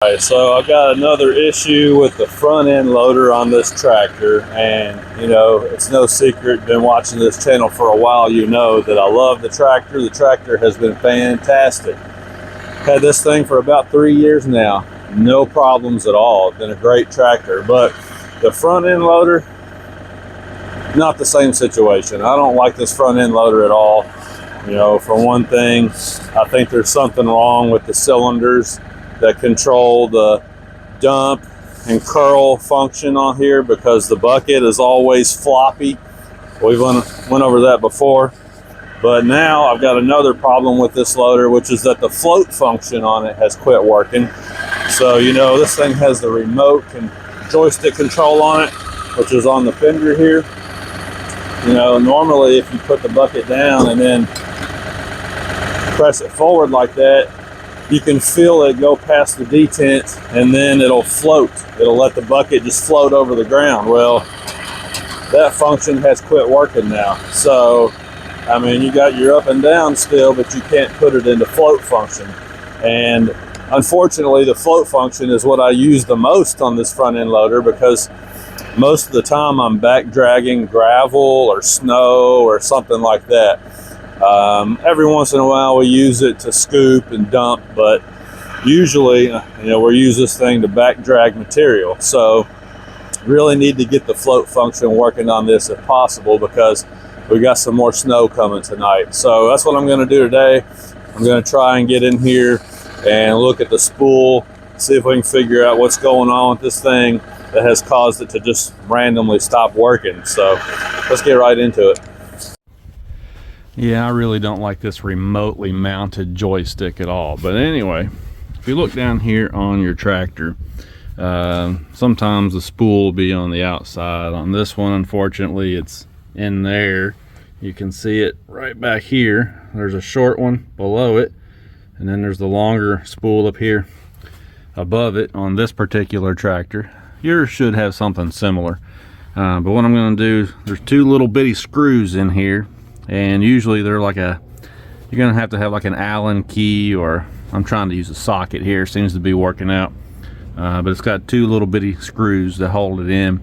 Alright, so I got another issue with the front end loader on this tractor, and you know, it's no secret, been watching this channel for a while, you know that I love the tractor. The tractor has been fantastic. Had this thing for about 3 years now, no problems at all. It's been a great tractor, but the front end loader, not the same situation. I don't like this front end loader at all. You know, for one thing, I think there's something wrong with the cylinders that control the dump and curl function on here, because the bucket is always floppy. We've went over that before, but now I've got another problem with this loader, which is that the float function on it has quit working. So you know, this thing has the remote and joystick control on it, which is on the fender here. You know, normally if you put the bucket down and then press it forward like that, you can feel it go past the detent and then it'll float. It'll let the bucket just float over the ground. Well, that function has quit working now. So, I mean, you got your up and down still, but you can't put it into float function. And unfortunately, the float function is what I use the most on this front end loader, because most of the time I'm back dragging gravel or snow or something like that. Every once in a while we use it to scoop and dump, but usually, you know, we use this thing to back drag material. So really need to get the float function working on this if possible, because we got some more snow coming tonight. So that's what I'm going to do today. I'm going to try and get in here and look at the spool, see if we can figure out what's going on with this thing that has caused it to just randomly stop working. So let's get right into it. Yeah, I really don't like this remotely mounted joystick at all. But anyway, if you look down here on your tractor, sometimes the spool will be on the outside. On this one, unfortunately, it's in there. You can see it right back here. There's a short one below it, and then there's the longer spool up here above it on this particular tractor. Yours should have something similar. But what I'm going to do, there's two little bitty screws in here. And usually they're like you're gonna have to have like an Allen key, or I'm trying to use a socket here, seems to be working out. But it's got two little bitty screws that hold it in.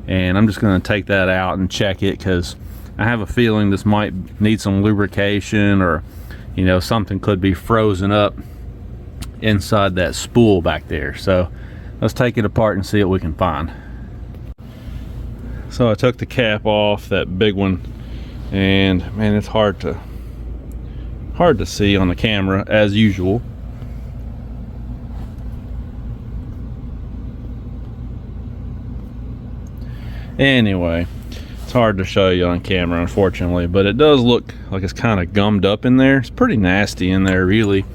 And I'm just gonna take that out and check it, because I have a feeling this might need some lubrication, or you know, something could be frozen up inside that spool back there. So let's take it apart and see what we can find. So I took the cap off, that big one, and man, it's hard to see on the camera as usual. Anyway, it's hard to show you on camera, unfortunately, but it does look like it's kind of gummed up in there. It's pretty nasty in there, really.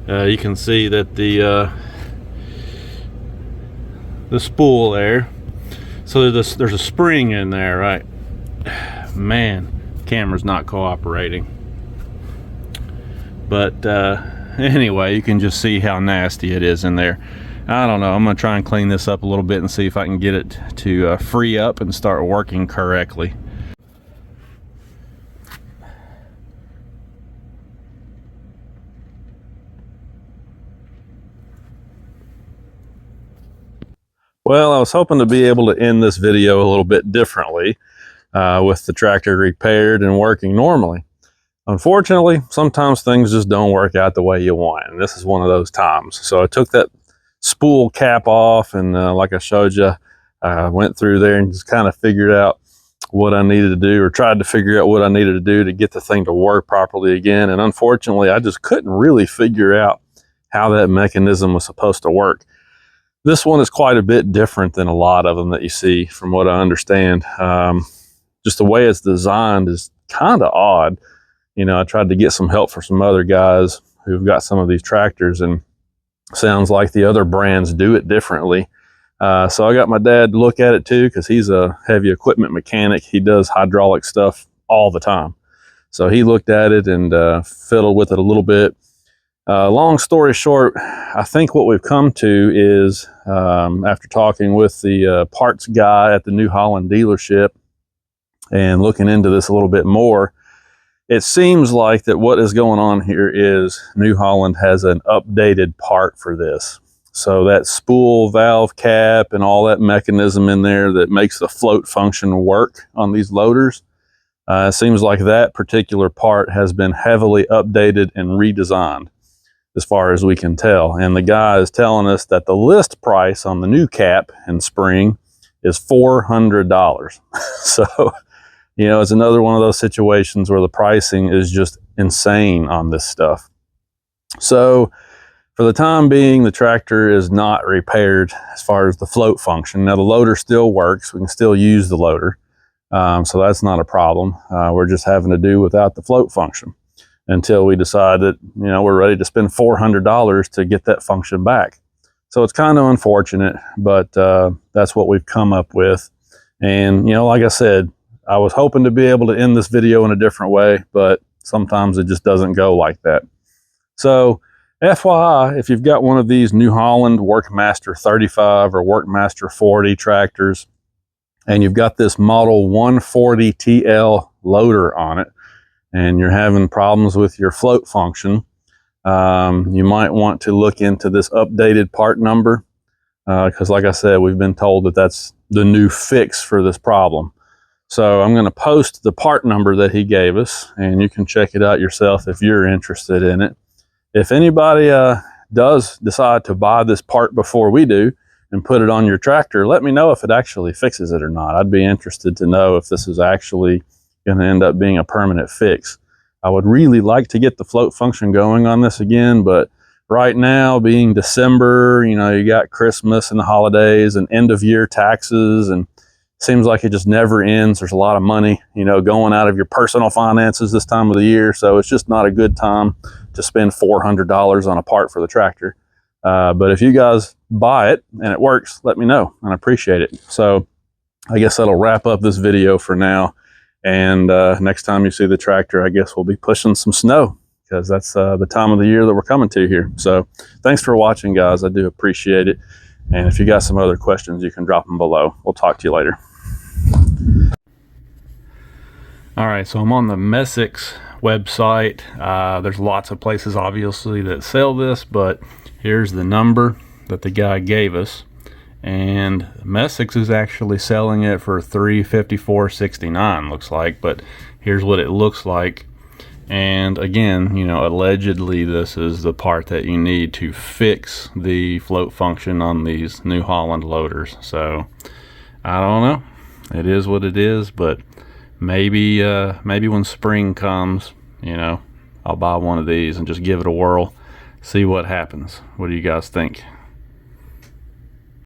You can see that the spool there, so there's a spring in there, right? Man, camera's not cooperating. But anyway, you can just see how nasty it is in there. I don't know, I'm gonna try and clean this up a little bit and see if I can get it to free up and start working correctly. Well, I was hoping to be able to end this video a little bit differently, with the tractor repaired and working normally. Unfortunately, sometimes things just don't work out the way you want, and this is one of those times. So I took that spool cap off, and like I showed you, I went through there and just kind of figured out what I needed to do, or tried to figure out what I needed to do to get the thing to work properly again. And unfortunately, I just couldn't really figure out how that mechanism was supposed to work. This one is quite a bit different than a lot of them that you see, from what I understand. Just the way it's designed is kind of odd. You know, I tried to get some help from some other guys who've got some of these tractors, and sounds like the other brands do it differently. So I got my dad to look at it too, because he's a heavy equipment mechanic. He does hydraulic stuff all the time. So he looked at it and fiddled with it a little bit. Long story short, I think what we've come to is, after talking with the parts guy at the New Holland dealership and looking into this a little bit more, it seems like that what is going on here is New Holland has an updated part for this. So that spool valve cap and all that mechanism in there that makes the float function work on these loaders, it seems like that particular part has been heavily updated and redesigned as far as we can tell. And the guy is telling us that the list price on the new cap and spring is $400. So, you know, it's another one of those situations where the pricing is just insane on this stuff. So for the time being, the tractor is not repaired as far as the float function. Now the loader still works. We can still use the loader. So that's not a problem. We're just having to do without the float function until we decide that, you know, we're ready to spend $400 to get that function back. So it's kind of unfortunate, but that's what we've come up with. And, you know, like I said, I was hoping to be able to end this video in a different way, but sometimes it just doesn't go like that. So FYI, if you've got one of these New Holland Workmaster 35 or Workmaster 40 tractors, and you've got this model 140 TL loader on it, and you're having problems with your float function, you might want to look into this updated part number, because like I said, we've been told that that's the new fix for this problem. So I'm going to post the part number that he gave us, and you can check it out yourself if you're interested in it. If anybody does decide to buy this part before we do and put it on your tractor, let me know if it actually fixes it or not. I'd be interested to know if this is actually going to end up being a permanent fix. I would really like to get the float function going on this again, but right now, being December, you know, you got Christmas and the holidays and end of year taxes, and seems like it just never ends. There's a lot of money, you know, going out of your personal finances this time of the year. So it's just not a good time to spend $400 on a part for the tractor. But if you guys buy it and it works, let me know, and I appreciate it. So I guess that'll wrap up this video for now. And next time you see the tractor, I guess we'll be pushing some snow, because that's the time of the year that we're coming to here. So thanks for watching, guys. I do appreciate it. And if you got some other questions, you can drop them below. We'll talk to you later. All right, so I'm on the Messick's website. There's lots of places obviously that sell this, but here's the number that the guy gave us, and Messick's is actually selling it for $354.69, looks like. But here's what it looks like. And again, you know, allegedly this is the part that you need to fix the float function on these New Holland loaders. So I don't know, it is what it is. But maybe when spring comes, you know, I'll buy one of these and just give it a whirl, see what happens. What do you guys think?